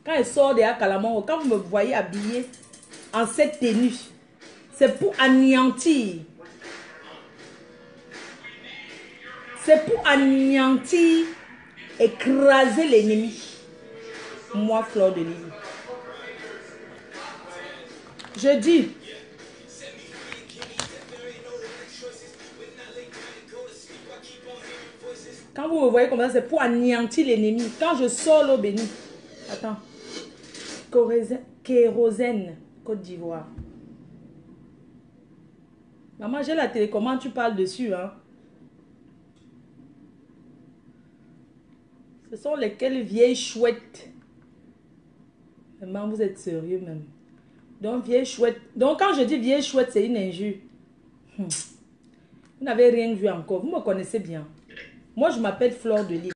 Quand elle sort de Akalamoro, quand vous me voyez habillée en cette tenue, c'est pour anéantir. C'est pour anéantir, écraser l'ennemi. Moi, Fleur de Lys. Je dis, quand vous me voyez comme ça, c'est pour anéantir l'ennemi. Quand je sors l'eau bénie, attends, Kérosène, Côte d'Ivoire. Maman, j'ai la télécommande, tu parles dessus, hein. Ce sont lesquelles vieilles chouettes. Maman, vous êtes sérieux même. Donc, vieille chouette. Donc, quand je dis vieille chouette, c'est une injure. Vous n'avez rien vu encore. Vous me connaissez bien. Moi, je m'appelle Fleur de Lys.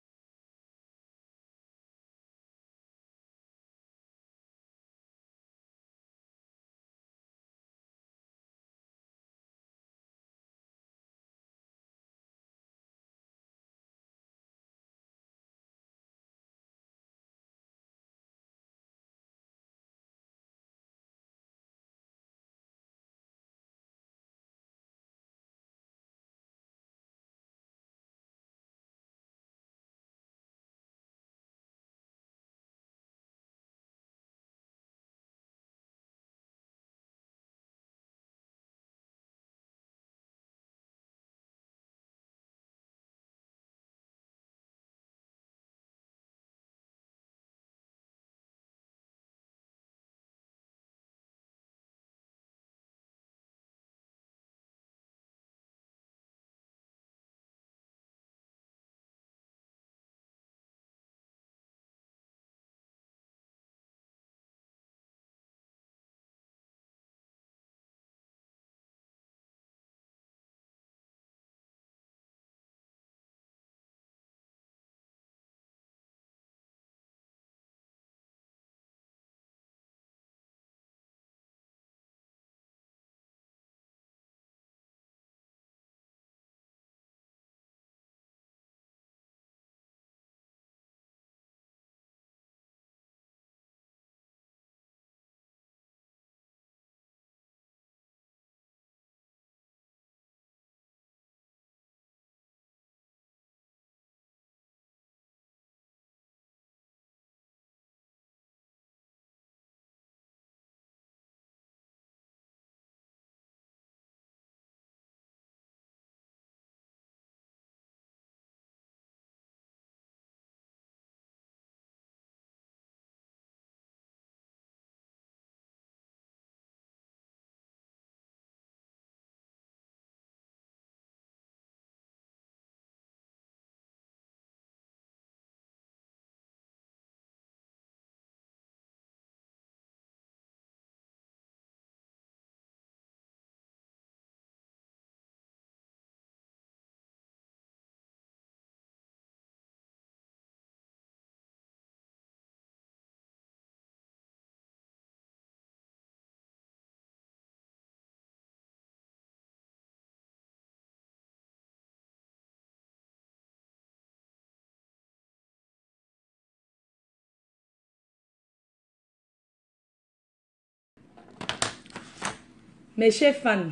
Mes chers fans,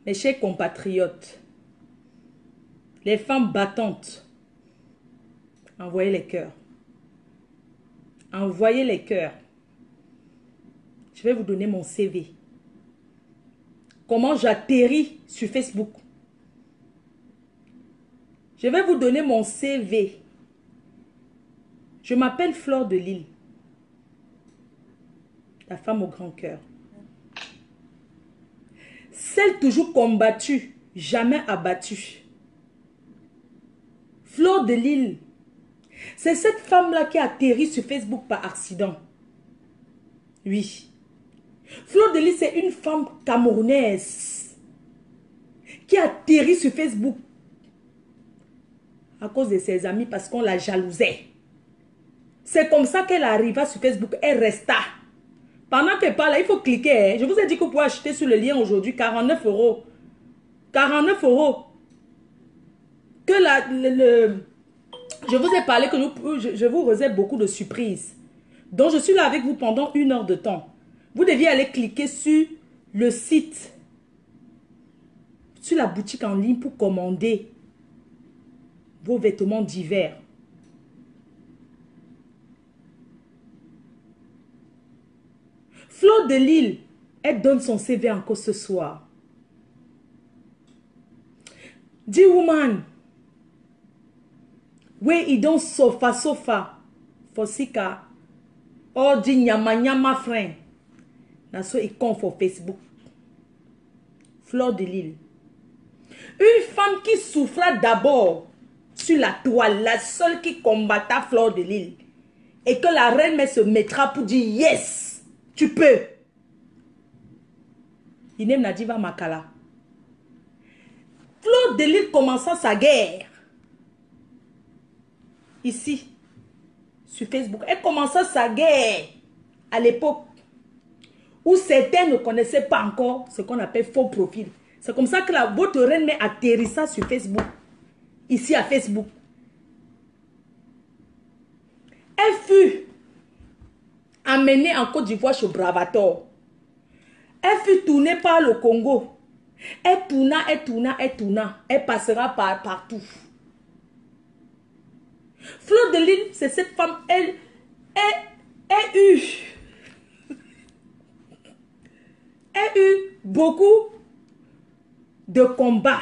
mes chers compatriotes, les femmes battantes, envoyez les cœurs. Envoyez les cœurs. Je vais vous donner mon CV. Comment j'atterris sur Facebook. Je vais vous donner mon CV. Je m'appelle Fleur de Lys. La femme au grand cœur. Celle toujours combattue, jamais abattue. Fleur de Lys. C'est cette femme-là qui a atterri sur Facebook par accident. Oui. Fleur de Lys, c'est une femme camerounaise qui a atterri sur Facebook à cause de ses amis parce qu'on la jalousait. C'est comme ça qu'elle arriva sur Facebook. Elle resta. Pendant qu'elle parle, il faut cliquer. Hein. Je vous ai dit que vous pouvez acheter sur le lien aujourd'hui 49 €. 49 €. Que Je vous ai parlé que je vous réserve beaucoup de surprises. Donc, je suis là avec vous pendant 1 heure de temps. Vous deviez aller cliquer sur le site, sur la boutique en ligne pour commander vos vêtements d'hiver. Fleur de Lille, elle donne son CV encore ce soir. D-Woman. Oui, il donne sofa. Fosika. Oh, di nyama friend. Naso il compte sur Facebook. Fleur de Lille. Une femme qui souffra d'abord sur la toile, la seule qui combatta Fleur de Lille. Et que la reine se mettra pour dire yes, tu peux. Inem Nadiva Makala. Fleur de Lille commença sa guerre. Ici, sur Facebook. Elle commença sa guerre à l'époque où certains ne connaissaient pas encore ce qu'on appelle faux profil. C'est comme ça que votre reine atterrissa sur Facebook. Ici à Facebook. Elle fut amenée en Côte d'Ivoire chez Bravator. Elle fut tournée par le Congo. Elle tourna. Elle passera partout. Fleur de Lille, c'est cette femme, elle eut beaucoup de combats.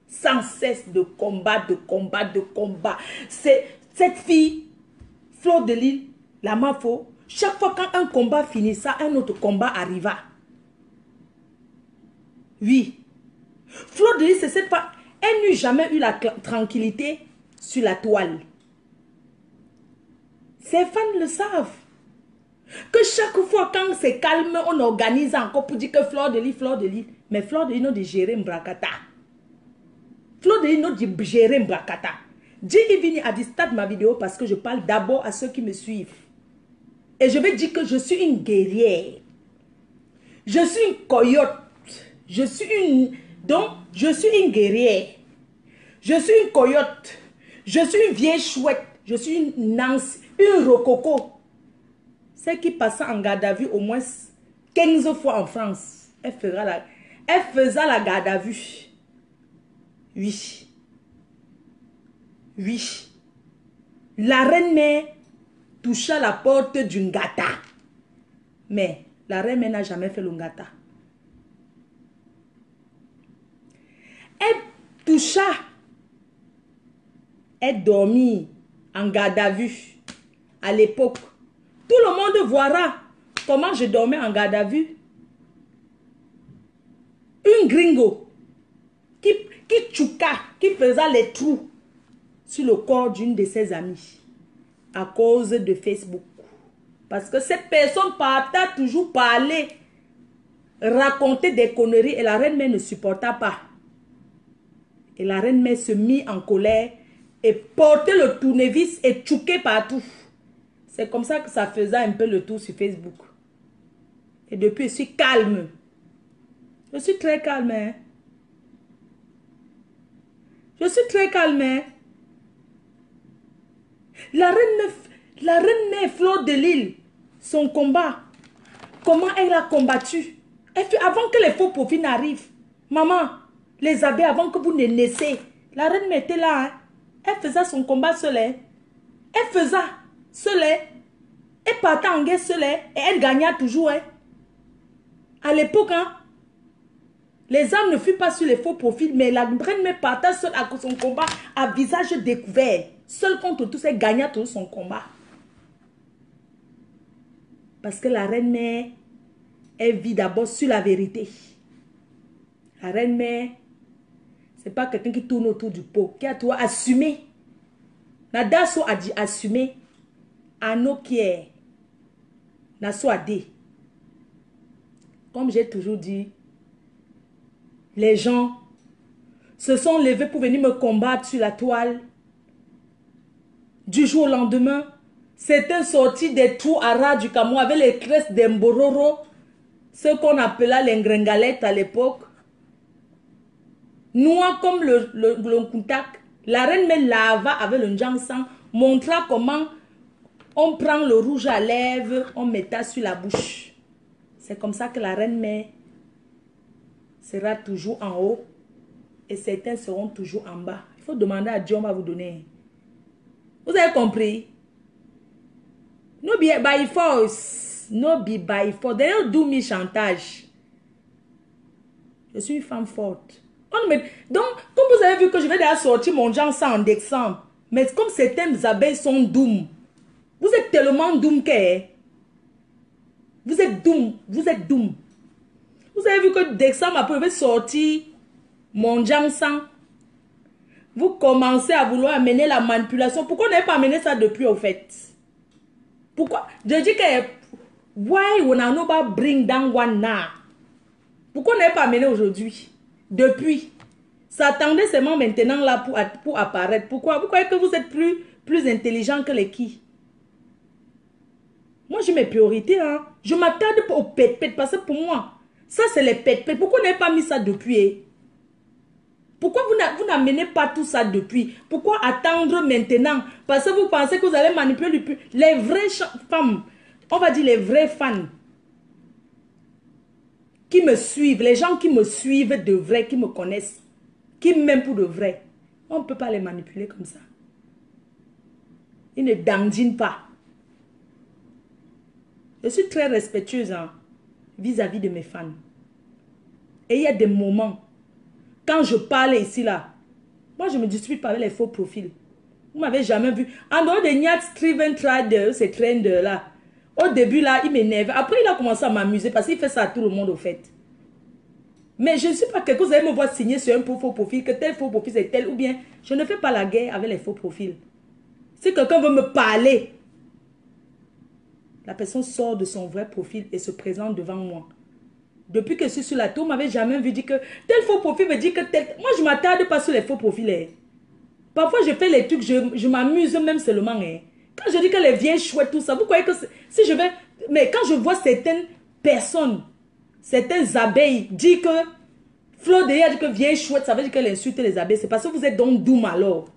Sans cesse de combat. C'est cette fille, Fleur de Lille, la Mafo, chaque fois quand un combat finissa, un autre combat arriva. Oui. Fleur de Lille, c'est cette femme, elle n'eut jamais eu la tranquillité sur la toile. Ces fans le savent. Que chaque fois quand c'est calme, on organise encore pour dire que Fleur de Lille. Mais Fleur de Lille n'a de gérer Mbrakata. Fleur de Lille n'a de gérer Mbrakata. Dis Ivini a dit start ma vidéo parce que je parle d'abord à ceux qui me suivent. Et je vais dire que je suis une guerrière. Je suis une coyote. Je suis une guerrière. Je suis une coyote. Je suis une vieille chouette. Je suis une Nancy, une rococo. Celle qui passait en garde à vue au moins 15 fois en France. Elle faisait la garde à vue. Oui. La reine-mère toucha la porte du Ngata. Mais la reine-mère n'a jamais fait le Ngata. Elle dormit en garde à vue à l'époque. Tout le monde verra comment je dormais en garde à vue. Une gringo qui faisait les trous sur le corps d'une de ses amies à cause de Facebook. Parce que cette personne partait toujours parler, raconter des conneries et la reine-mère ne supporta pas. Et la reine-mère se mit en colère et portait le tournevis et tchouquait partout. C'est comme ça que ça faisait un peu le tour sur Facebook. Et depuis, je suis calme. Je suis très calme. Hein? Je suis très calme. Hein? La reine-mère Fleur de Lille, son combat, comment elle a combattu. Elle fait, avant que les faux profils n'arrivent. Maman, les abeilles, avant que vous ne naissiez, la reine était là. Hein? Elle faisait son combat seule. Hein? Elle faisait seule. Hein? Elle partait en guerre seule. Hein? Et elle gagnait toujours. Hein? À l'époque, hein? Les armes ne furent pas sur les faux profils, mais la reine partait seule à son combat à visage découvert. Seule contre tous, elle gagnait tout son combat. Parce que la reine-mère, elle vit d'abord sur la vérité. La reine-mère, ce n'est pas quelqu'un qui tourne autour du pot, qui a tout assumé. Nadaso a dit assumer. Anokier. Naso a dit. Comme j'ai toujours dit, les gens se sont levés pour venir me combattre sur la toile. Du jour au lendemain, certains sortis des trous à ras du Cameroun avec les cresses d'Embororo, ce qu'on appelait les ngringalettes à l'époque. Noirs comme le Nkuntak, La reine me lava avec le Njang-sang, montra comment on prend le rouge à lèvres, on met ça sur la bouche. C'est comme ça que la reine mère sera toujours en haut et certains seront toujours en bas. Il faut demander à Dieu, on va vous donner. Vous avez compris? No be by force. No be by force. They don't do me chantage. Je suis une femme forte. Donc, comme vous avez vu que je vais déjà sortir mon genre ça en décembre. Mais comme certaines abeilles sont doom. Vous êtes tellement doom que... Vous êtes doom. Vous êtes doom. Vous avez vu que décembre après, je vais sortir mon genre ça. Vous commencez à vouloir amener la manipulation. Pourquoi on n'avait pas amené ça depuis au fait? Pourquoi? Je dis que... Why would I not bring down one now? Pourquoi on n'avait pas amené aujourd'hui? Depuis. Ça attendait seulement maintenant là pour apparaître. Pourquoi? Pourquoi est-ce que vous êtes plus intelligent que les qui? Moi, j'ai mes priorités. Hein. Je m'attarde pas aux pète-pète parce que pour moi, ça c'est les pète-pète. Pourquoi on n'avez pas mis ça depuis? Pourquoi vous n'amenez pas tout ça depuis? Pourquoi attendre maintenant? Parce que vous pensez que vous allez manipuler les vraies femmes, on va dire les vrais fans qui me suivent, les gens qui me suivent de vrai, qui me connaissent, qui m'aiment pour de vrai. On ne peut pas les manipuler comme ça. Ils ne dandinent pas. Je suis très respectueuse vis-à-vis de mes fans. Et il y a des moments, quand je parle ici là, moi je me dispute pas avec les faux profils. Vous m'avez jamais vu. En dehors de Nyat Steven Trader, ces trenders là, au début là, il m'énerve. Après il a commencé à m'amuser parce qu'il fait ça à tout le monde au fait. Mais je ne suis pas quelqu'un, vous allez me voir signer sur un faux profil, que tel faux profil c'est tel, ou bien je ne fais pas la guerre avec les faux profils. Si quelqu'un veut me parler, la personne sort de son vrai profil et se présente devant moi. Depuis que je suis sur la tour, vous m'avez jamais vu dire que tel faux profil veut dire que tel... Moi, je ne m'attarde pas sur les faux profils. Hein. Parfois, je fais les trucs, je m'amuse même seulement. Hein. Quand je dis que les vieilles chouettes, tout ça, vous croyez que si je vais... Mais quand je vois certaines personnes, certaines abeilles dire que Flo Deya dit que vieille chouette, ça veut dire qu'elle insulte les abeilles. C'est parce que vous êtes donc doux alors.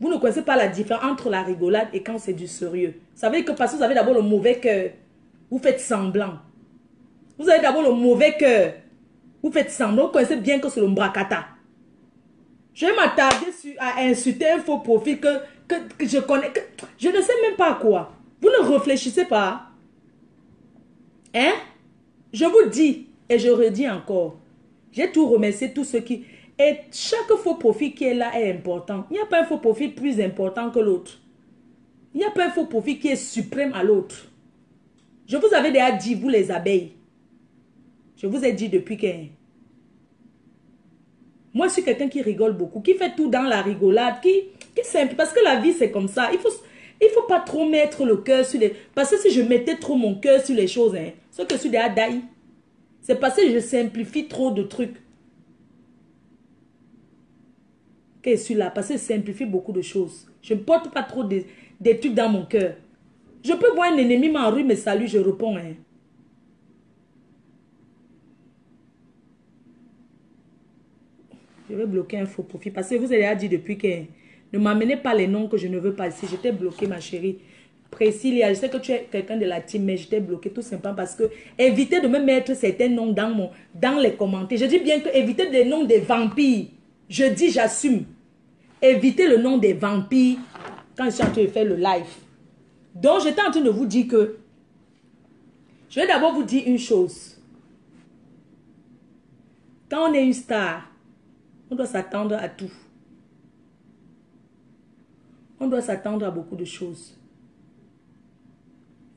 Vous ne connaissez pas la différence entre la rigolade et quand c'est du sérieux. Ça veut dire que parce que vous avez d'abord le mauvais cœur, vous faites semblant. Vous avez d'abord le mauvais cœur, vous faites semblant. Vous connaissez bien que c'est le mbrakata. Je vais m'attarder à insulter un faux profil que je connais. Je ne sais même pas quoi. Vous ne réfléchissez pas. Hein? Je vous dis et je redis encore. J'ai tout remercié tous ceux qui... Et chaque faux profil qui est là est important. Il n'y a pas un faux profil plus important que l'autre. Il n'y a pas un faux profil qui est suprême à l'autre. Je vous avais déjà dit, vous les abeilles. Je vous ai dit depuis que... Moi, je suis quelqu'un qui rigole beaucoup, qui fait tout dans la rigolade, qui simple. Parce que la vie, c'est comme ça. Il faut pas trop mettre le cœur sur les... Parce que si je mettais trop mon cœur sur les choses, hein, ce que je suis déjà daï, c'est parce que je simplifie trop de trucs. Que je suis là, parce que je simplifie beaucoup de choses. Je ne porte pas trop des trucs dans mon cœur. Je peux voir un ennemi m'en rue, mais salut, je réponds. Hein. Je vais bloquer un faux profil. Parce que vous avez déjà dit depuis que ne m'amenez pas les noms que je ne veux pas ici. Je t'ai bloqué, ma chérie. Priscilla, je sais que tu es quelqu'un de la team, mais je t'ai bloqué tout simplement parce que évitez de me mettre certains noms dans les commentaires. Je dis bien que évitez les noms des vampires. Je dis, j'assume. Évitez le nom des vampires quand je suis en train de faire le live. Donc, j'étais en train de vous dire que je vais d'abord vous dire une chose. Quand on est une star, on doit s'attendre à tout. On doit s'attendre à beaucoup de choses.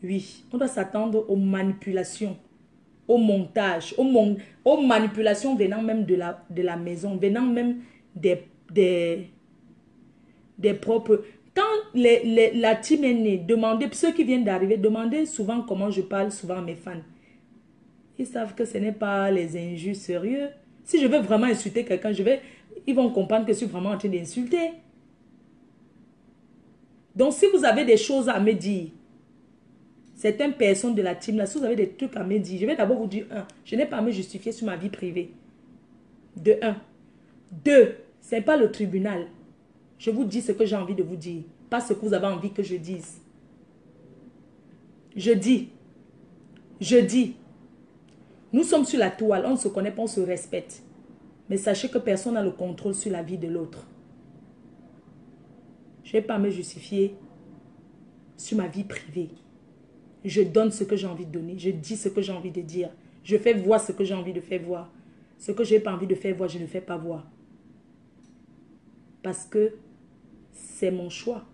Oui, on doit s'attendre aux manipulations, au montage, aux manipulations venant même de la maison, venant même des propres... Quand la team est née, demandez, ceux qui viennent d'arriver, demandez souvent comment je parle souvent à mes fans. Ils savent que ce n'est pas les injures sérieux. Si je veux vraiment insulter quelqu'un, ils vont comprendre que je suis vraiment en train d'insulter. Donc, si vous avez des choses à me dire, certaines personnes de la team, là, si vous avez des trucs à me dire, je vais d'abord vous dire, je n'ai pas à me justifier sur ma vie privée. De 1. 2, ce n'est pas le tribunal. Je vous dis ce que j'ai envie de vous dire, pas ce que vous avez envie que je dise. Je dis, nous sommes sur la toile, on ne se connaît pas, on se respecte. Mais sachez que personne n'a le contrôle sur la vie de l'autre. Je ne vais pas me justifier sur ma vie privée. Je donne ce que j'ai envie de donner. Je dis ce que j'ai envie de dire. Je fais voir ce que j'ai envie de faire voir. Ce que je n'ai pas envie de faire voir, je ne fais pas voir. Parce que c'est mon choix.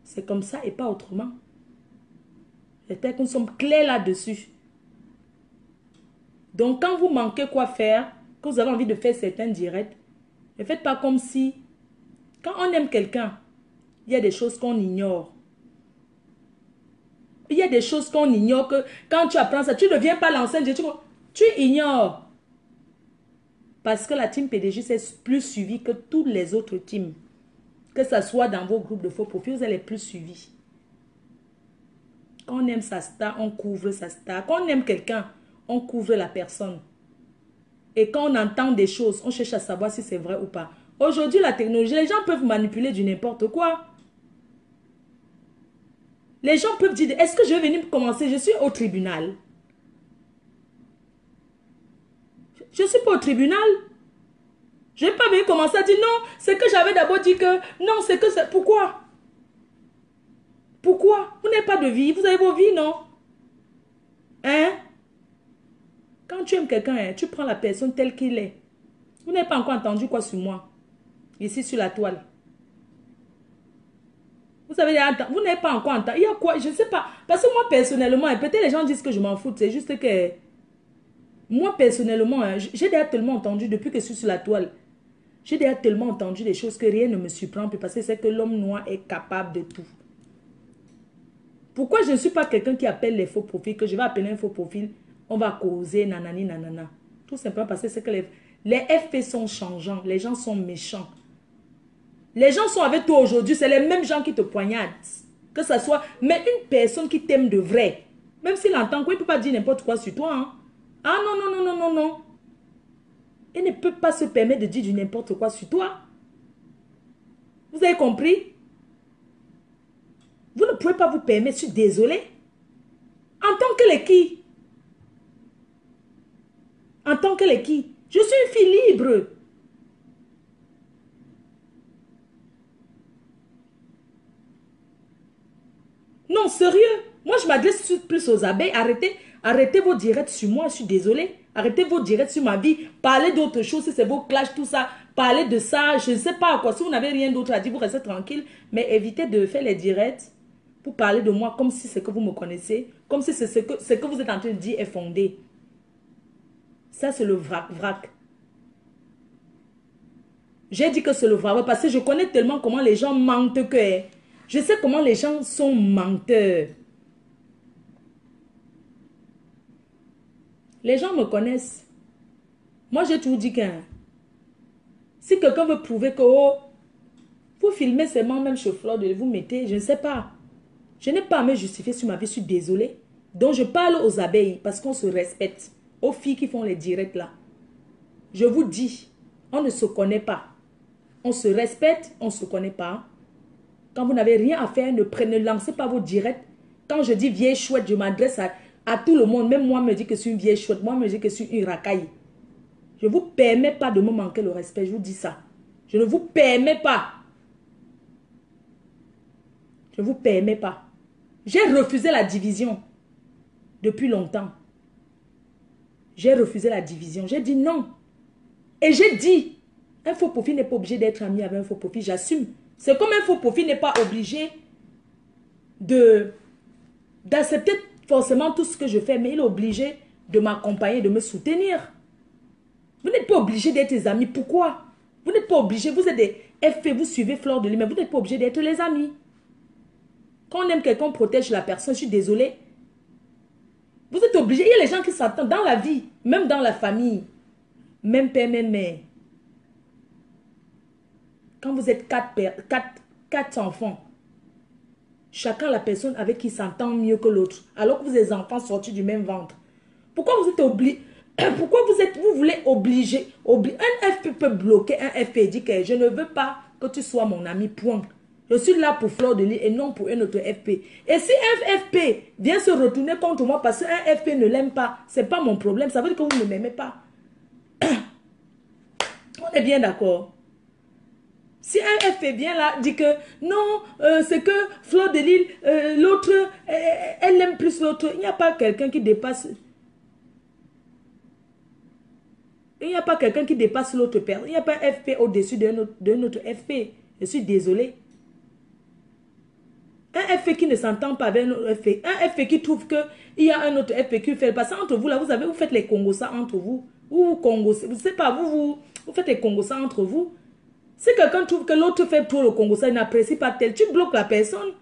C'est comme ça et pas autrement. J'espère que nous sommes clairs là-dessus. Donc, quand vous manquez quoi faire, que vous avez envie de faire certains directs, ne faites pas comme si, quand on aime quelqu'un, il y a des choses qu'on ignore. Il y a des choses qu'on ignore que quand tu apprends ça, tu ne viens pas l'enseigner, tu ignores. Parce que la team PDG, c'est plus suivi que toutes les autres teams. Que ce soit dans vos groupes de faux profils, vous allez plus suivi. Quand on aime sa star, on couvre sa star. Quand on aime quelqu'un, on couvre la personne. Et quand on entend des choses, on cherche à savoir si c'est vrai ou pas. Aujourd'hui, la technologie, les gens peuvent manipuler du n'importe quoi. Les gens peuvent dire, est-ce que je vais venir commencer? Je suis au tribunal. Je ne suis pas au tribunal. Je ne vais pas venir commencer à dire, non, c'est que j'avais d'abord dit que, non, c'est que c'est... Pourquoi? Pourquoi? Vous n'avez pas de vie, vous avez vos vies, non? Hein? Quand tu aimes quelqu'un, hein, tu prends la personne telle qu'il est. Vous n'avez pas encore entendu quoi sur moi? Ici sur la toile. Vous savez, vous n'avez pas encore entendu. Il y a quoi? Je ne sais pas. Parce que moi, personnellement, peut-être les gens disent que je m'en fous. C'est juste que... Moi, personnellement, j'ai déjà tellement entendu, depuis que je suis sur la toile, j'ai déjà tellement entendu des choses que rien ne me surprend plus parce que c'est que l'homme noir est capable de tout. Pourquoi je ne suis pas quelqu'un qui appelle les faux profils, que je vais appeler un faux profil, on va causer, nanani, nanana. Tout simplement parce que c'est que les FP sont changeants, les gens sont méchants. Les gens sont avec toi aujourd'hui, c'est les mêmes gens qui te poignardent. Que ce soit, mais une personne qui t'aime de vrai, même s'il entend quoi, il ne peut pas dire n'importe quoi sur toi. Hein. Ah non, non, non, non, non, non. Il ne peut pas se permettre de dire du n'importe quoi sur toi. Vous avez compris? Vous ne pouvez pas vous permettre, je suis désolée. En tant que les qui? En tant que les qui? Je suis une fille libre. Non, sérieux. Moi, je m'adresse plus aux abeilles. Arrêtez vos directs sur moi, je suis désolée. Arrêtez vos directs sur ma vie. Parlez d'autres choses, si c'est vos clashs, tout ça. Parlez de ça, je ne sais pas quoi. Si vous n'avez rien d'autre à dire, vous restez tranquille. Mais évitez de faire les directs pour parler de moi comme si c'est que vous me connaissez. Comme si ce que vous êtes en train de dire est fondé. Ça, c'est le vrac. J'ai dit que c'est le vrac parce que je connais tellement comment les gens mentent que... Je sais comment les gens sont menteurs. Les gens me connaissent. Moi, j'ai toujours dit que si quelqu'un veut prouver que oh, vous filmez seulement même chez Fleur de vous mettez, je ne sais pas. Je n'ai pas à me justifier sur ma vie, je suis désolée. Donc, je parle aux abeilles parce qu'on se respecte. Aux filles qui font les directs là. Je vous dis, on ne se connaît pas. On se respecte, on ne se connaît pas. Quand vous n'avez rien à faire, ne lancez pas vos directs. Quand je dis vieille chouette, je m'adresse à tout le monde. Même moi, me dit que je suis une vieille chouette. Moi, me dit que je suis une racaille. Je ne vous permets pas de me manquer le respect. Je vous dis ça. Je ne vous permets pas. Je ne vous permets pas. J'ai refusé la division depuis longtemps. J'ai refusé la division. J'ai dit non. Et j'ai dit, un faux profil n'est pas obligé d'être ami avec un faux profil. J'assume. C'est comme un faux profil n'est pas obligé d'accepter forcément tout ce que je fais, mais il est obligé de m'accompagner, de me soutenir. Vous n'êtes pas obligé d'être des amis. Pourquoi? Vous n'êtes pas obligé. Vous êtes des FP, vous suivez Fleur de Lys, mais vous n'êtes pas obligé d'être les amis. Quand on aime quelqu'un, on protège la personne. Je suis désolée. Vous êtes obligé. Il y a les gens qui s'attendent dans la vie, même dans la famille. Même père, même mère. Quand vous êtes quatre enfants, chacun la personne avec qui s'entend mieux que l'autre, alors que vous êtes des enfants sortis du même ventre. Pourquoi vous êtes obligé? Pourquoi vous voulez obliger? Un FP peut bloquer un FP et dire que je ne veux pas que que tu sois mon ami, point. Je suis là pour Fleur de Lys et non pour un autre FP. Et si un FP vient se retourner contre moi parce qu'un FP ne l'aime pas, ce n'est pas mon problème. Ça veut dire que vous ne m'aimez pas. On est bien d'accord. Si un FP vient là, dit que non, c'est que Fleur de Lys, l'autre, elle aime plus l'autre. Il n'y a pas quelqu'un qui dépasse. Il n'y a pas quelqu'un qui dépasse l'autre personne. Il n'y a pas un FP au-dessus d'un autre FP. Je suis désolé. Un FP qui ne s'entend pas avec un autre FP. Un FP qui trouve qu'il y a un autre FP qui fait passer entre vous. Là, vous faites les Congossas entre vous. Vous Congossas. Vous ne savez pas, vous faites les Congossas entre vous. Si quelqu'un trouve que l'autre fait trop le Congossas, il n'apprécie pas tel, tu bloques la personne.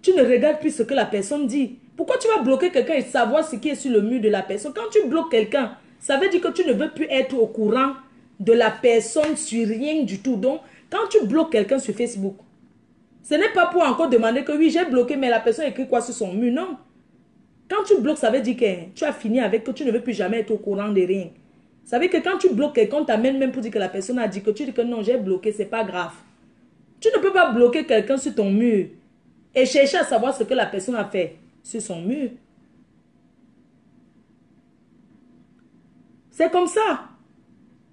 Tu ne regardes plus ce que la personne dit. Pourquoi tu vas bloquer quelqu'un et savoir ce qui est sur le mur de la personne? Quand tu bloques quelqu'un, ça veut dire que tu ne veux plus être au courant de la personne sur rien du tout. Donc, quand tu bloques quelqu'un sur Facebook, ce n'est pas pour encore demander que oui, j'ai bloqué, mais la personne écrit quoi sur son mur. Non. Quand tu bloques, ça veut dire que tu as fini avec, que tu ne veux plus jamais être au courant de rien. Ça veut dire que quand tu bloques quelqu'un, on t'amène même pour dire que la personne a dit que tu dis que non, j'ai bloqué, c'est pas grave. Tu ne peux pas bloquer quelqu'un sur ton mur et chercher à savoir ce que la personne a fait sur son mur. C'est comme ça.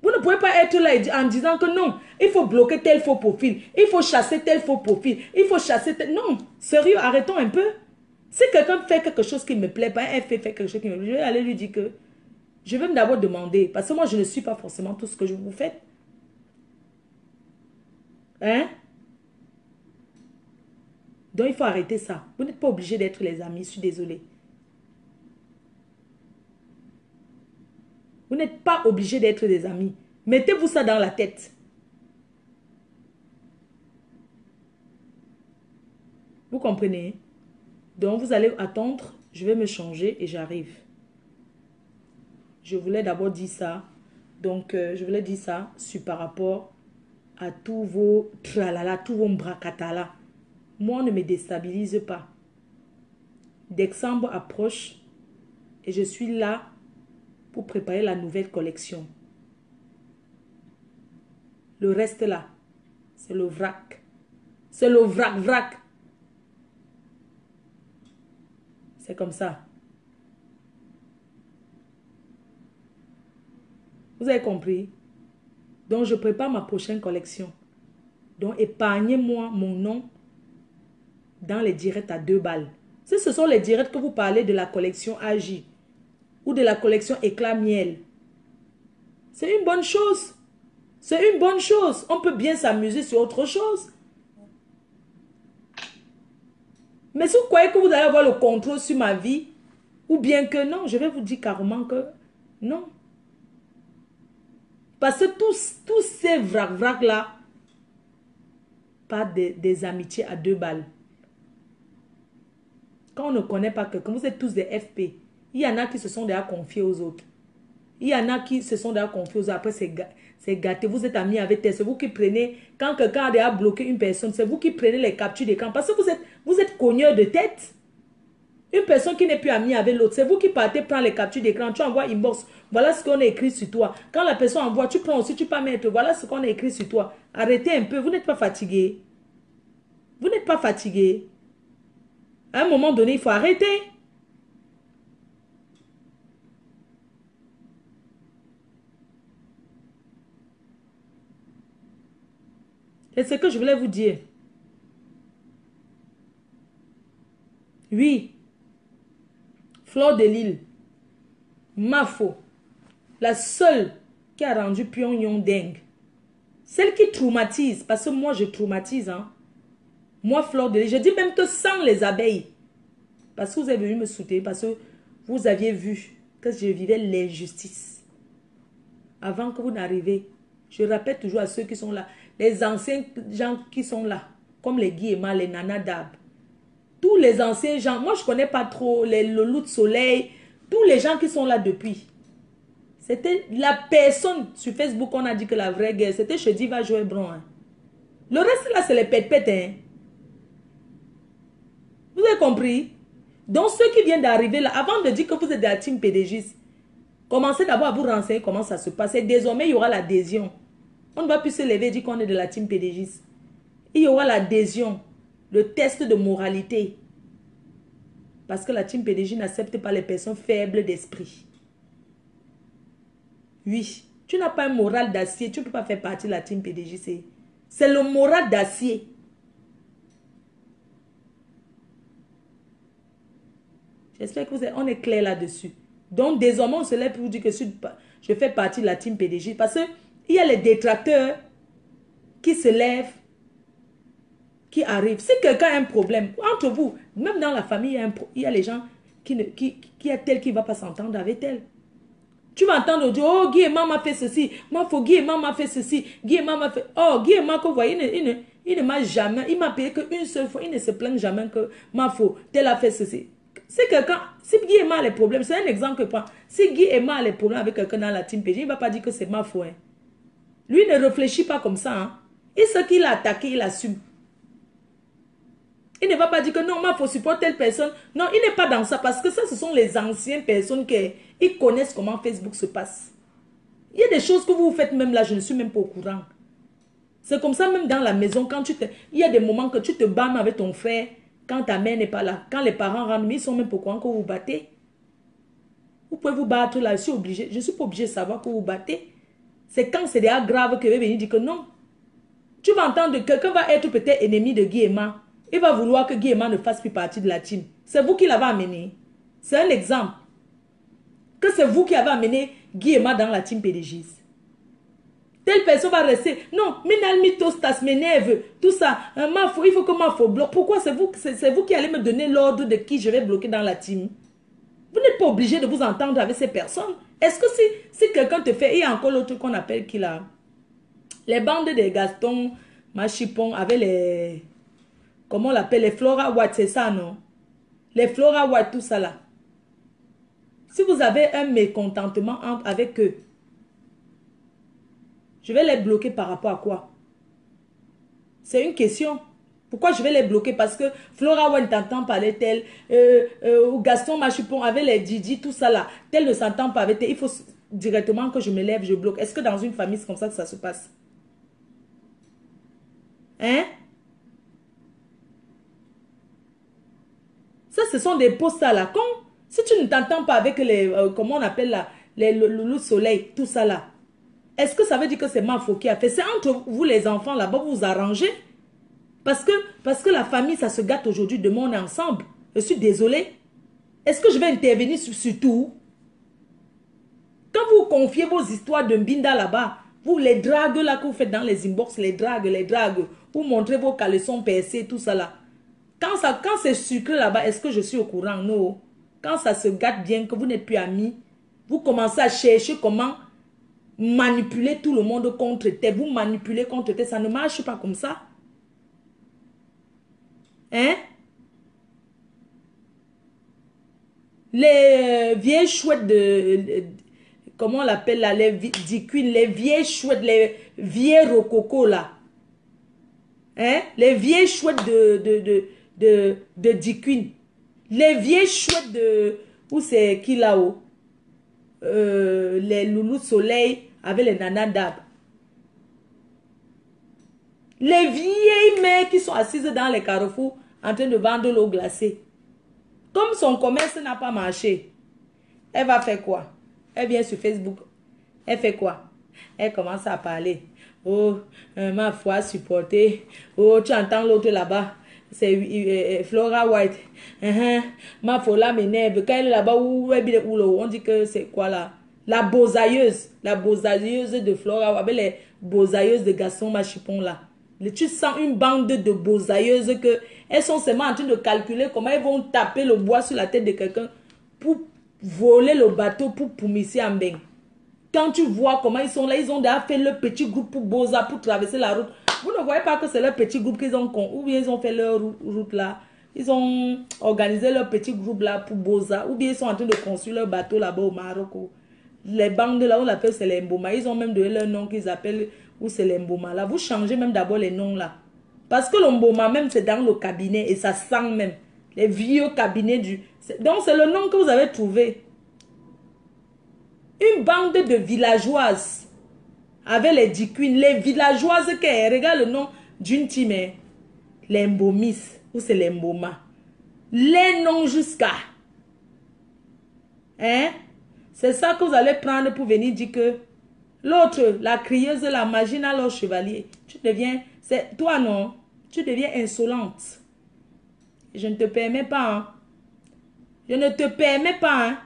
Vous ne pouvez pas être là en disant que non, il faut bloquer tel faux profil, il faut chasser tel faux profil, il faut chasser tel... Non, sérieux, arrêtons un peu. Si quelqu'un fait quelque chose qui ne me plaît pas, un FP fait quelque chose qui me plaît, je vais aller lui dire que je vais d'abord demander, parce que moi je ne suis pas forcément tout ce que vous faites. Hein? Donc il faut arrêter ça. Vous n'êtes pas obligé d'être les amis, je suis désolée. Vous n'êtes pas obligé d'être des amis. Mettez-vous ça dans la tête. Vous comprenez? Donc, vous allez attendre. Je vais me changer et j'arrive. Je voulais d'abord dire ça. Donc, je voulais dire ça par rapport à tous vos tralala, tous vos bracatala. Moi, on ne me déstabilise pas. Décembre approche et je suis là pour préparer la nouvelle collection. Le reste là, c'est le vrac. C'est le vrac. C'est comme ça. Vous avez compris? Donc, je prépare ma prochaine collection. Donc, épargnez-moi mon nom dans les directs à 2 balles. Si ce sont les directs que vous parlez de la collection AJ ou de la collection Éclat Miel, c'est une bonne chose. C'est une bonne chose. On peut bien s'amuser sur autre chose. Mais si vous croyez que vous allez avoir le contrôle sur ma vie, ou bien que non, je vais vous dire carrément que non. Parce que tous ces vrac là, pas des amitiés à 2 balles. Quand on ne connaît pas quelqu'un, vous êtes tous des FP. Il y en a qui se sont déjà confiés aux autres. Il y en a qui se sont déjà confiés aux autres. Après, c'est gâté. Vous êtes amis avec elle. C'est vous qui prenez, quand quelqu'un a déjà bloqué une personne, c'est vous qui prenez les captures d'écran. Parce que vous êtes cogneur de tête. Une personne qui n'est plus amie avec l'autre, c'est vous qui partez prendre les captures d'écran. Tu envoies inbox. Voilà ce qu'on a écrit sur toi. Quand la personne envoie, tu prends aussi, tu peux mettre. Voilà ce qu'on a écrit sur toi. Arrêtez un peu. Vous n'êtes pas fatigué. Vous n'êtes pas fatigué. À un moment donné, il faut arrêter. C'est ce que je voulais vous dire. Oui. Fleur de Lys. Mafo. La seule qui a rendu Pyongyang dingue. Celle qui traumatise. Parce que moi, je traumatise. Hein. Moi, Fleur de Lys. Je dis même que sans les abeilles. Parce que vous avez venu me soutenir. Parce que vous aviez vu que je vivais l'injustice. Avant que vous n'arriviez. Je répète toujours à ceux qui sont là. Les anciens gens qui sont là. Comme les Guillemets, les Nana Dab. Tous les anciens gens. Moi, je ne connais pas trop le loup de soleil. Tous les gens qui sont là depuis. C'était la personne sur Facebook, on a dit que la vraie guerre, c'était Chedi va jouer bron. Hein. Le reste là, c'est les pète-pète. Hein. Vous avez compris? Donc, ceux qui viennent d'arriver là, avant de dire que vous êtes de la team PDG, commencez d'abord à vous renseigner comment ça se passe. Et désormais, il y aura l'adhésion. On ne va plus se lever et dire qu'on est de la team PDG. Il y aura l'adhésion, le test de moralité. Parce que la team PDG n'accepte pas les personnes faibles d'esprit. Oui, tu n'as pas un moral d'acier, tu ne peux pas faire partie de la team PDG. C'est le moral d'acier. J'espère que on est clair là-dessus. Donc, désormais, on se lève pour vous dire que je fais partie de la team PDG. Parce qu'il y a les détracteurs qui se lèvent, qui arrivent. Si quelqu'un a un problème, entre vous, même dans la famille, il y a les gens qui a tel qui ne va pas s'entendre avec tel. Tu vas entendre dire, oh, Guy et maman m'a fait ceci, Guy et maman m'a fait ceci, Guy et maman m'a fait... Oh, Guy et maman, que vous voyez, il ne m'a jamais, il m'a payé qu'une seule fois, il ne se plaint jamais que ma faute, tel a fait ceci. Si quelqu'un, si Guy et maman a les problèmes, c'est un exemple que je prends. Si Guy et maman a les problèmes avec quelqu'un dans la team PG, il ne va pas dire que c'est ma faute. Hein. Lui ne réfléchit pas comme ça. Hein. Et ce qu'il a attaqué, il assume. Il ne va pas dire que non, il faut supporter telle personne. Non, il n'est pas dans ça parce que ça, ce sont les anciennes personnes qui connaissent comment Facebook se passe. Il y a des choses que vous faites même là, je ne suis même pas au courant. C'est comme ça même dans la maison, quand il y a des moments que tu te bats avec ton frère, quand ta mère n'est pas là, quand les parents rentrent, mais ils sont même pas au courant que vous battez. Vous pouvez vous battre là, je ne suis pas obligé de savoir que vous battez. C'est quand c'est déjà grave que je vais venir dire que non. Tu vas entendre que quelqu'un va être peut-être ennemi de Guy et Ma. Il va vouloir que Guy et Ma ne fasse plus partie de la team. C'est vous qui l'avez amené. C'est un exemple. Que c'est vous qui avez amené Guy et Ma dans la team PDG. Telle personne va rester. Non, Minalmitostas m'énerve. Tout ça. Il faut que Mafo bloque. Pourquoi c'est vous qui allez me donner l'ordre de qui je vais bloquer dans la team? Vous n'êtes pas obligé de vous entendre avec ces personnes. Est-ce que si quelqu'un te fait... Il y a encore l'autre qu'on appelle qui là. Les bandes de Gaston, Machipon, avec les... Comment on l'appelle? Les Flora White, c'est ça, non? Les Flora White, tout ça là. Si vous avez un mécontentement avec eux, je vais les bloquer par rapport à quoi? C'est une question. Pourquoi je vais les bloquer? Parce que Flora White t'entend parler tel, ou Gaston Machipon avec les Didi, tout ça là, tel ne s'entend pas avec tel. Il faut directement que je me lève, je bloque. Est-ce que dans une famille, c'est comme ça que ça se passe? Hein? Ça, ce sont des postes à la con. Si tu ne t'entends pas avec les, comment on appelle là, les loulous soleil, tout ça là, est-ce que ça veut dire que c'est ma faute qui a fait? C'est entre vous les enfants là-bas, vous vous arrangez. Parce que la famille, ça se gâte aujourd'hui, demain on est ensemble. Je suis désolée. Est-ce que je vais intervenir sur tout? Quand vous confiez vos histoires de Mbinda là-bas, vous les dragues là que vous faites dans les inbox, les dragues, vous montrez vos caleçons percés, tout ça là. Quand c'est sucré là-bas, est-ce que je suis au courant? Non. Quand ça se gâte bien, que vous n'êtes plus amis, vous commencez à chercher comment manipuler tout le monde contre tes. Vous manipulez contre tes, ça ne marche pas comme ça. Hein? Les vieilles chouettes de... comment on l'appelle là? Les dicuines, les vieilles chouettes, les vieilles rococo là. Hein? Les vieilles chouettes de dicuines. Les vieilles chouettes de... Où c'est qui là-haut? Les loulous soleil avec les nanas d'arbre. Les vieilles mères qui sont assises dans les carrefours en train de vendre l'eau glacée. Comme son commerce n'a pas marché, elle va faire quoi? Elle vient sur Facebook. Elle fait quoi? Elle commence à parler. Oh, ma foi supportée. Oh, tu entends l'autre là-bas. C'est Flora White. Ma foi là m'énerve. Quand elle est là-bas, on dit que c'est quoi là? La bosailleuse. La bosailleuse de Flora White. Avec les bosailleuses de Gaston Machipon là. Tu sens une bande de bosailleuses que elles sont seulement en train de calculer comment elles vont taper le bois sur la tête de quelqu'un pour voler le bateau pour Poumissi en bain. Quand tu vois comment ils sont là, ils ont déjà fait leur petit groupe pour Boza, pour traverser la route. Vous ne voyez pas que c'est leur petit groupe qu'ils ont, ou bien ils ont fait leur route là. Ils ont organisé leur petit groupe là pour Boza, ou bien ils sont en train de construire leur bateau là-bas au Maroc. Les bandes là, on l'appelle c'est les Mboma. Ils ont même donné leur nom qu'ils appellent, ou c'est les Mboma là. Vous changez même d'abord les noms là. Parce que le Mboma même c'est dans le cabinet et ça sent même. Les vieux cabinets du... Donc c'est le nom que vous avez trouvé. Une bande de villageoises avec les Dikuines, les villageoises qui regarde le nom d'une team, hein. Les Mbomis, ou c'est les Mboma. Les noms jusqu'à. Hein? C'est ça que vous allez prendre pour venir dire que l'autre, la crieuse, la marginale, alors chevalier, tu deviens, c'est toi non, tu deviens insolente. Je ne te permets pas, hein. Je ne te permets pas, hein.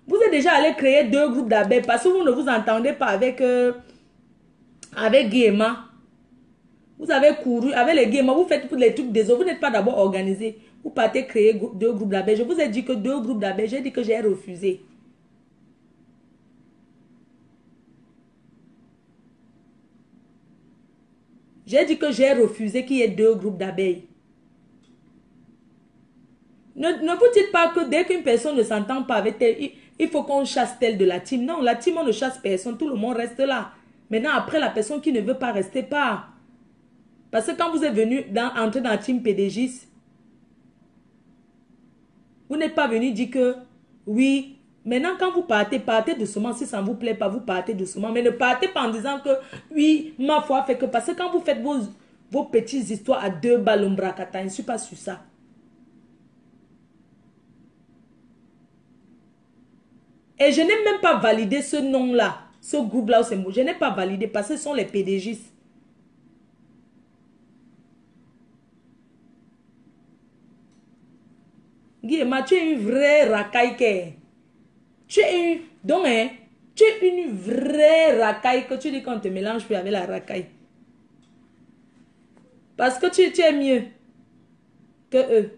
Vous êtes déjà allé créer 2 groupes d'abeilles parce que vous ne vous entendez pas avec, avec Guéma. Vous avez couru avec les Guéma, vous faites les trucs des autres, vous n'êtes pas d'abord organisé. Vous partez créer 2 groupes d'abeilles. Je vous ai dit que 2 groupes d'abeilles, j'ai dit que j'ai refusé. J'ai dit que j'ai refusé qu'il y ait 2 groupes d'abeilles. Ne vous dites pas que dès qu'une personne ne s'entend pas avec elle, il faut qu'on chasse telle de la team. Non, la team, on ne chasse personne. Tout le monde reste là. Maintenant, après, la personne qui ne veut pas rester, pas. Parce que quand vous êtes venu entrer dans la team PDGIS, vous n'êtes pas venu dire que, oui, maintenant, quand vous partez, partez doucement. Si ça ne vous plaît pas, vous partez doucement. Mais ne partez pas en disant que, oui, ma foi fait que... Parce que quand vous faites vos petites histoires à 2 balles, je ne suis pas sur ça. Et je n'ai même pas validé ce nom-là, ce groupe-là, je n'ai pas validé parce que ce sont les PDGistes. Guillaume, tu es une vraie racaille. Tu es une... Donc, hein, tu es une vraie racaille que tu dis qu'on te mélange plus avec la racaille. Parce que tu es mieux que eux.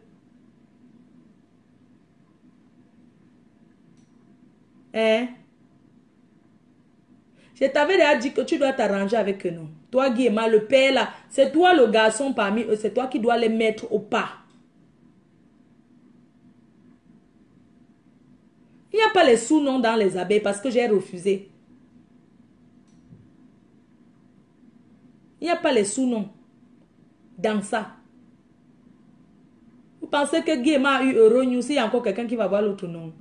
Hein? Je t'avais déjà dit que tu dois t'arranger avec eux, non? Toi, Guillaume, le père là, c'est toi le garçon parmi eux, c'est toi qui dois les mettre au pas. Il n'y a pas les sous-noms dans les abeilles parce que j'ai refusé. Il n'y a pas les sous-noms dans ça. Vous pensez que Guillaume a eu Euronews, il y a encore quelqu'un qui va voir l'autre nom?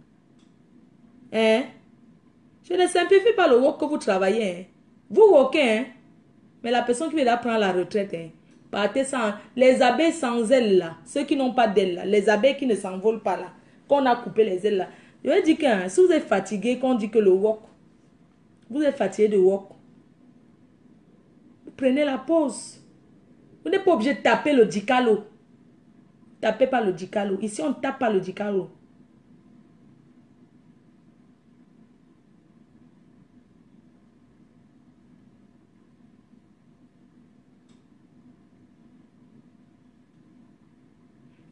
Hein? Je ne simplifie pas le work que vous travaillez. Hein? Vous workez, hein? Mais la personne qui va prendre la retraite, hein? Partez sans... Les abeilles sans ailes là, ceux qui n'ont pas d'ailes là, les abeilles qui ne s'envolent pas là, qu'on a coupé les ailes là. Je vais dire que hein, si vous êtes fatigué, qu'on dit que le work, vous êtes fatigué de work, vous prenez la pause. Vous n'êtes pas obligé de taper le dicalo. Tapez pas le dicalo. Ici, on ne tape pas le dicalo.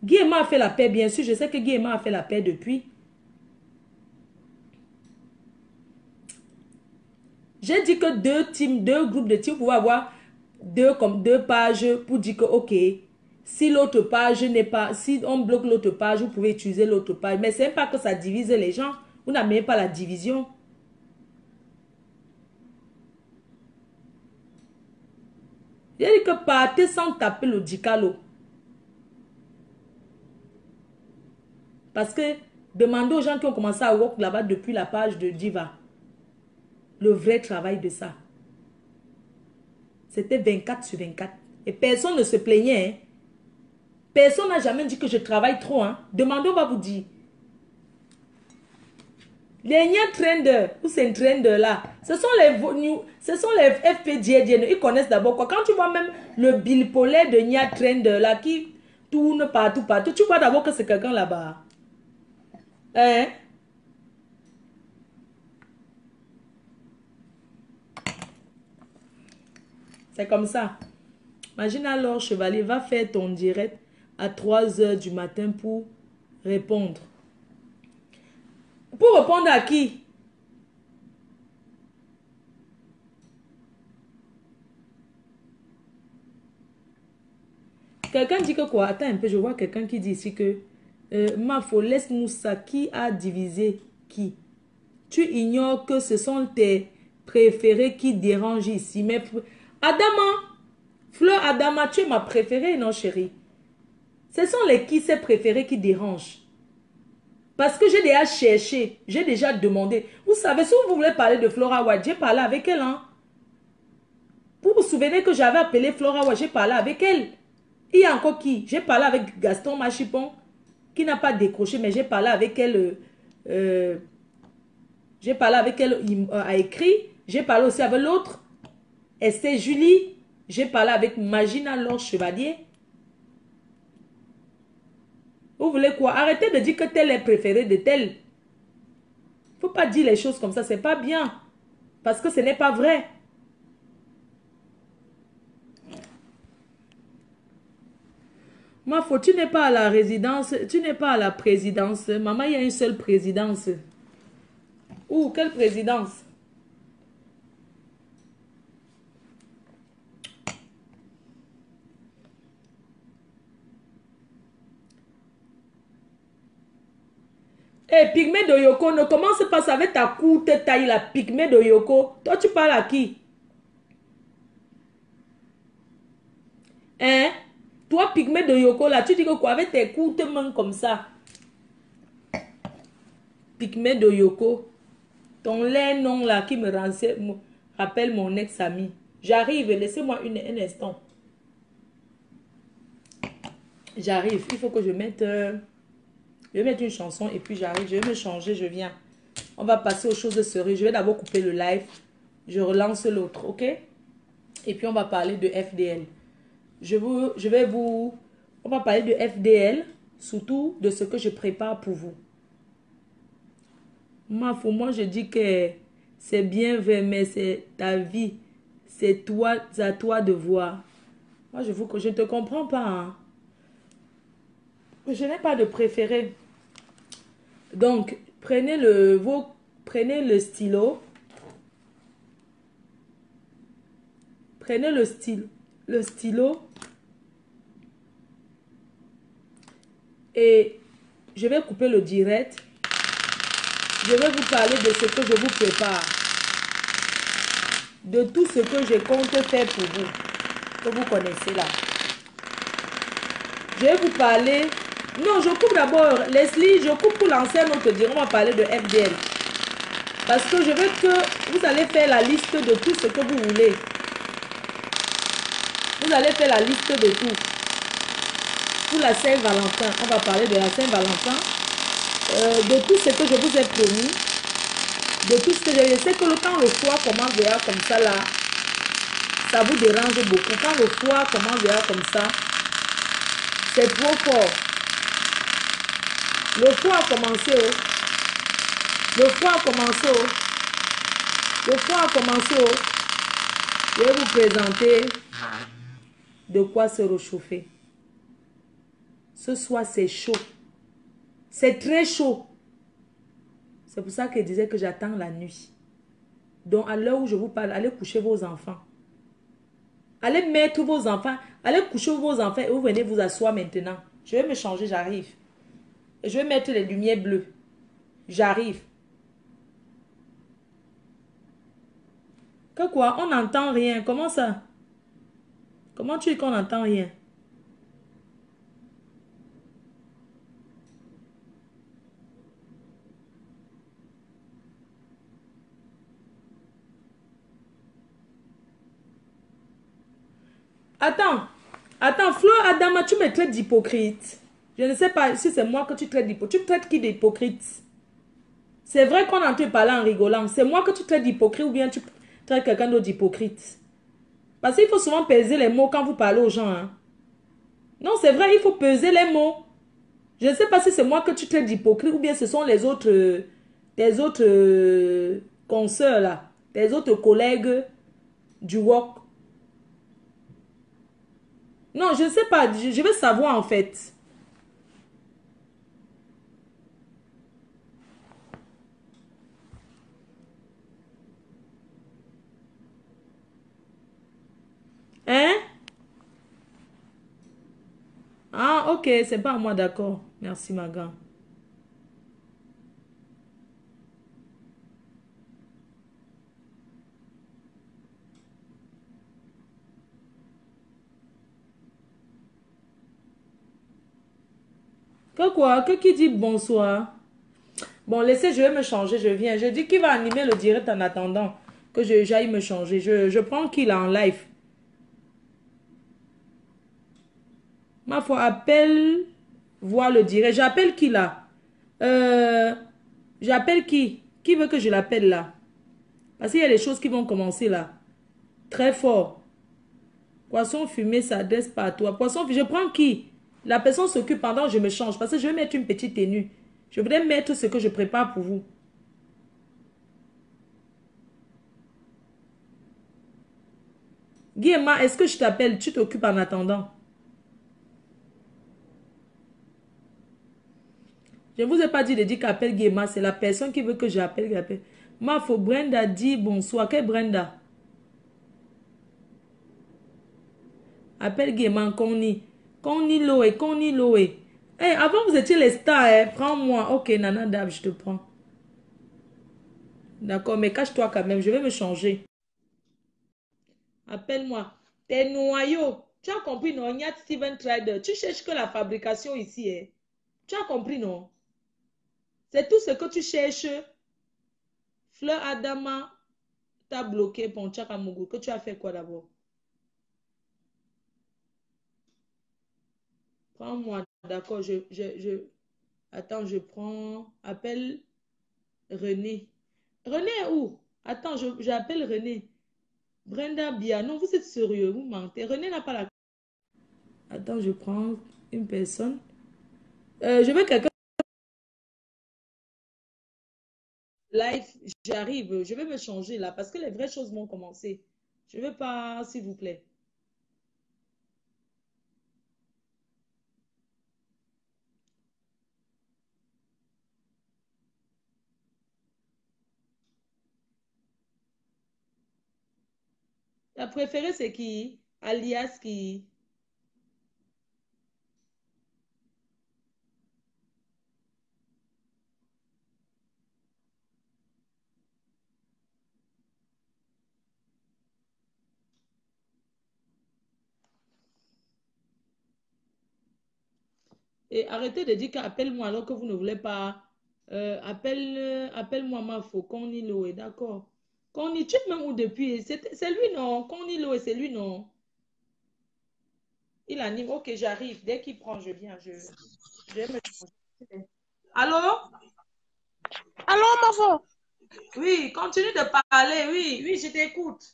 Guillaume a fait la paix, bien sûr. Je sais que Guillaume a fait la paix depuis. J'ai dit que 2 teams, 2 groupes de teams, vous pouvez avoir 2 pages pour dire que, ok, si l'autre page n'est pas, si on bloque l'autre page, vous pouvez utiliser l'autre page. Mais ce n'est pas que ça divise les gens. Vous n'avez pas la division. J'ai dit que partez sans taper le dicalo. Parce que demandez aux gens qui ont commencé à work là-bas depuis la page de Diva. Le vrai travail de ça. C'était 24/24. Et personne ne se plaignait. Hein. Personne n'a jamais dit que je travaille trop. Hein. Demandez, on va vous dire. Les Nia Trenders, ou c'est un trender là, ce sont les FPDN. Ils connaissent d'abord quoi. Quand tu vois même le bipolaire de Nia Trender là qui tourne partout, tu vois d'abord que c'est quelqu'un là-bas. Hein? C'est comme ça. Imagine alors, Chevalier, va faire ton direct à 3 h du matin pour répondre. Pour répondre à qui? Quelqu'un dit que quoi? Attends un peu, je vois quelqu'un qui dit ici que Mafo, laisse-nous ça. Qui a divisé qui? Tu ignores que ce sont tes préférés qui dérangent ici. Mais Adama, Fleur Adama, tu es ma préférée, non chérie? Ce sont les qui ses préférés qui dérangent. Parce que j'ai déjà cherché, j'ai déjà demandé. Vous savez, si vous voulez parler de Flora White, j'ai parlé avec elle. Hein? Vous vous souvenez que j'avais appelé Flora, ouais, j'ai parlé avec elle. Il y a encore qui? J'ai parlé avec Gaston Machipon, qui n'a pas décroché, mais j'ai parlé avec elle. J'ai parlé avec elle, il a écrit. J'ai parlé aussi avec l'autre. Esther Julie. J'ai parlé avec Magina Laure Chevalier. Vous voulez quoi? Arrêtez de dire que tel est préféré de tel. Faut pas dire les choses comme ça, c'est pas bien. Parce que ce n'est pas vrai. Ma faute, tu n'es pas à la résidence, tu n'es pas à la présidence. Maman, il y a une seule présidence. Ou quelle présidence? Eh, Pygmée de Yoko, ne commence pas avec ta courte taille, la Pygmée de Yoko. Toi, tu parles à qui? Hein? Toi, Pygmée de Yoko, là, tu dis que quoi? Avec tes courtes mains comme ça. Pygmée de Yoko. Ton laid nom là qui me rappelle mon ex-ami. J'arrive, laissez-moi un instant. J'arrive, il faut que je mette... je vais mettre une chanson et puis j'arrive. Je vais me changer, je viens. On va passer aux choses sérieuses. Je vais d'abord couper le live. Je relance l'autre, ok? Et puis on va parler de FDL. On va parler de FDL, surtout de ce que je prépare pour vous. Moi je dis que c'est bien vrai, mais c'est ta vie. C'est toi, à toi de voir. Moi je ne te comprends pas. Hein. Je n'ai pas de préféré. Donc, prenez le stylo. Prenez le stylo. Et je vais couper le direct. Je vais vous parler de ce que je vous prépare. De tout ce que je compte faire pour vous. Que vous connaissez là. Je vais vous parler... Non, je coupe d'abord. Leslie, je coupe pour lancer un autre direct. On va parler de FDL. Parce que je veux que vous allez faire la liste de tout ce que vous voulez. Vous allez faire la liste de tout. Pour la Saint-Valentin, on va parler de la Saint-Valentin. De tout ce que je vous ai promis. De tout ce que je sais que quand le foie commence déjà comme ça là, ça vous dérange beaucoup. Quand le foie commence déjà comme ça, c'est trop fort. Le foie a commencé. Le foie a commencé. Le foie a commencé. Je vais vous présenter de quoi se réchauffer. Ce soir, c'est chaud. C'est très chaud. C'est pour ça que je disais que j'attends la nuit. Donc, à l'heure où je vous parle, allez coucher vos enfants. Allez mettre vos enfants. Allez coucher vos enfants et vous venez vous asseoir maintenant. Je vais me changer, j'arrive. Et je vais mettre les lumières bleues. J'arrive. Que quoi? On n'entend rien. Comment ça? Comment tu dis qu'on n'entend rien? Attends, Flo Adama, tu me traites d'hypocrite. Je ne sais pas si c'est moi que tu traites d'hypocrite. Tu traites qui d'hypocrite? C'est vrai qu'on entend parler en rigolant. C'est moi que tu traites d'hypocrite ou bien tu traites quelqu'un d'autre d'hypocrite? Parce qu'il faut souvent peser les mots quand vous parlez aux gens. Hein. Non, c'est vrai, il faut peser les mots. Je ne sais pas si c'est moi que tu traites d'hypocrite ou bien ce sont les autres, tes autres consoeurs là, tes autres collègues du work. Non, je ne sais pas. Je veux savoir en fait. Hein? Ah, ok. C'est pas à moi, d'accord. Merci, ma grande. Que quoi? Que qui dit bonsoir? Bon, laissez, je vais me changer, je viens. Je dis qui va animer le direct en attendant que j'aille me changer. Je prends qui là en live? Ma foi, appelle, voir le direct. J'appelle qui là? J'appelle qui? Qui veut que je l'appelle là? Parce qu'il y a des choses qui vont commencer là. Très fort. Poisson fumé s'adresse pas à toi. Poisson fumé, je prends qui? La personne s'occupe pendant que je me change. Parce que je vais mettre une petite tenue. Je voudrais mettre ce que je prépare pour vous. Guillemard, est-ce que je t'appelle? Tu t'occupes en attendant. Je ne vous ai pas dit de dire qu'appelle Guillemard. C'est la personne qui veut que j'appelle. Ma faut Brenda dit bonsoir. Quelle Brenda? Appelle Guillemard, Connie. Connie Loé, Connie Loé. Eh, avant vous étiez les stars, hein. Prends-moi. Ok, Nana Dab, je te prends. D'accord, mais cache-toi quand même. Je vais me changer. Appelle-moi. Tes noyaux. Tu as compris, non? Il y a Steven Trader. Tu cherches que la fabrication ici, hein? Tu as compris, non? C'est tout ce que tu cherches. Fleur Adama t'a bloqué pour Tchakamougou. Que tu as fait quoi d'abord? Prends-moi, d'accord. Attends, je prends. Appelle René. René est où? Attends, j'appelle René. Brenda Bia. Non, vous êtes sérieux, vous mentez. René n'a pas la... Attends, je prends une personne. Je veux quelqu'un. Live, j'arrive. Je vais me changer là parce que les vraies choses vont commencer. Je veux pas, s'il vous plaît. La préférée, c'est qui? Alias qui? Et arrêtez de dire qu'appelle-moi alors que vous ne voulez pas. Appelle-moi ma faux, Connie Loé, d'accord. Connie, tu te mets où depuis? C'est lui, non? Connie Loé, c'est lui, non? Il anime. Ok, j'arrive. Dès qu'il prend, je viens. Je vais me... Allô? Allô, ma femme? Oui, continue de parler. Oui, oui, je t'écoute.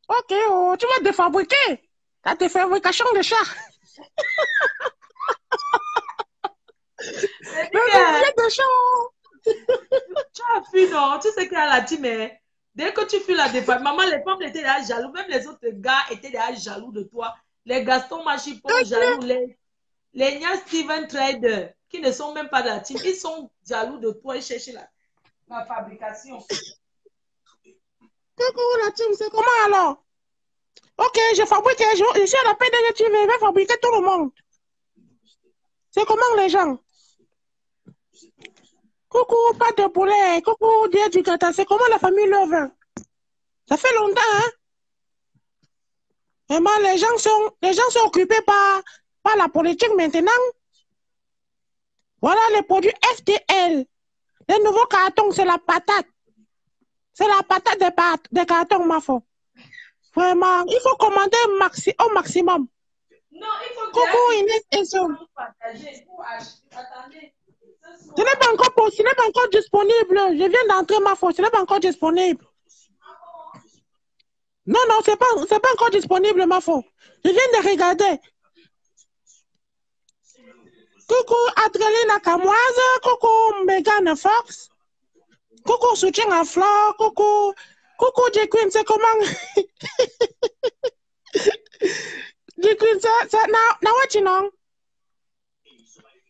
Ok, oh, tu vas défabriquer. Ta défabrication de chat. C'est Le bien. de chat. Tu as fui, non? Tu sais qu'il y a la team, mais dès que tu fuis la défaite, maman, les femmes étaient déjà jaloux. Même les autres gars étaient déjà jaloux de toi. Les Gaston Machipon jaloux. Les Nia Steven Trader, qui ne sont même pas de la team, ils sont jaloux de toi. Ils cherchent la fabrication. Coucou, la team, c'est comment alors? Ok, je fabrique. Je suis à la PDG, tu vais fabriquer tout le monde. C'est comment les gens? Coucou, pas de poulet. Coucou, Dieu du gâteau. C'est comment la famille Love? Ça fait longtemps, hein? Vraiment, les gens sont occupés par la politique maintenant. Voilà les produits FDL. Les nouveaux cartons, c'est la patate. C'est la patate des cartons, ma foi. Vraiment, il faut commander au maximum. Non, il faut Coucou, déjà Inès et Son. partager. Attendez. Ce n'est pas encore disponible. Je viens d'entrer, ma foi. Ce n'est pas encore disponible. Non, non, c'est pas encore disponible, ma foi. Je viens de regarder. Coucou, Adreline Kamoise. Coucou, Megan Fox. Coucou, Soutien à Flore. Coucou, J-Queen, c'est comment? J-Queen, c'est Nawachino.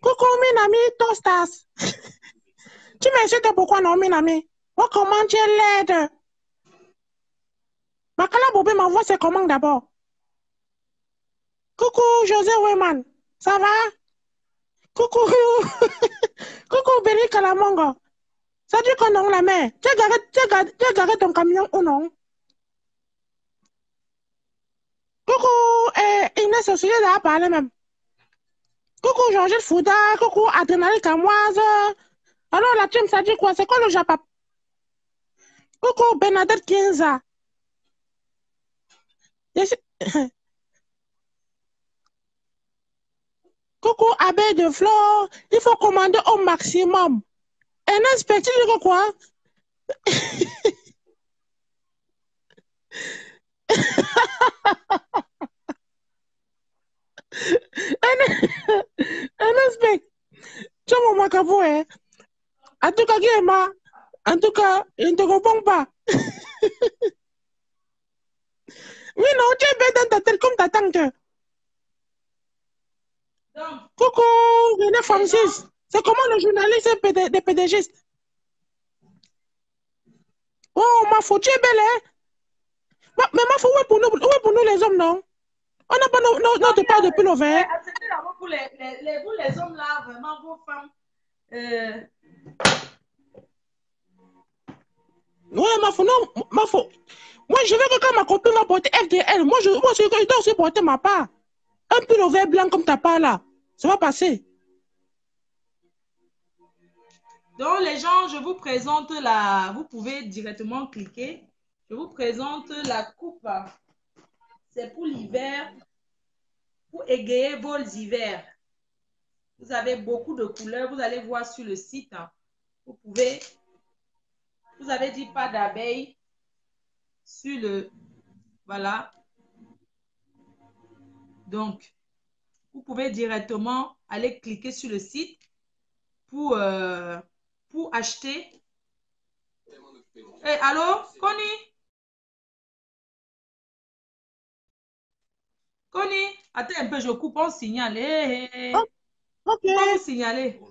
Coucou, Minami Tostas. Tu m'insultes pourquoi non, Minami? Oh, comment tu es laide? Makala Bobé, ma voix, c'est comment d'abord? Coucou, José Weyman. Ça va? Coucou, coucou, Béni Kalamongo. Ça dit qu'on a la mer. Tu as garé ton camion ou non? Coucou, Inès, c'est sujet de parler même. Coucou, Georgette Fouda. Coucou, Adrénaline Camoise. Alors, la team, ça dit quoi? C'est quoi le Japap? Coucou, Bernadette Kienza. Coucou, abeille de fleurs. Il faut commander au maximum. Un inspecteur, tu dis quoi? Un inspecteur. Tu vois, mon macabou, hein? En tout cas, Guillemard, en tout cas, il ne te comprend pas. Oui, non, tu es bête dans ta tête comme ta tante. Donc, Coucou, René Francis. C'est comment le journaliste des PDGistes? Oh, ma faute, tu es belle, hein? Mais ma faute, où est pour nous les hommes, non? On n'a pas notre part depuis le vert. acceptez d'abord pour vous, les hommes là, vraiment, vos femmes. Ouais, ma faute, non, ma faute. Moi, je veux que quand ma copine va porter FDL, moi, je dois aussi porter ma part. Un pull au vert blanc comme ta part là. Ça va passer. Donc, les gens, je vous présente la. Vous pouvez directement cliquer. Je vous présente la coupe. C'est pour l'hiver, pour égayer vos hivers. Vous avez beaucoup de couleurs. Vous allez voir sur le site. Vous pouvez. Vous avez dit pas d'abeilles sur le. Voilà. Donc, vous pouvez directement aller cliquer sur le site pour acheter. Hey, allô, Connie? Connie, attends un peu, je coupe, on signale. Hey, hey, hey. Ok. Pourquoi vous signalez?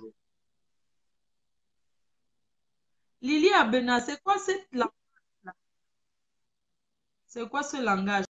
Lily Abena, c'est quoi cette langue? C'est quoi ce langage?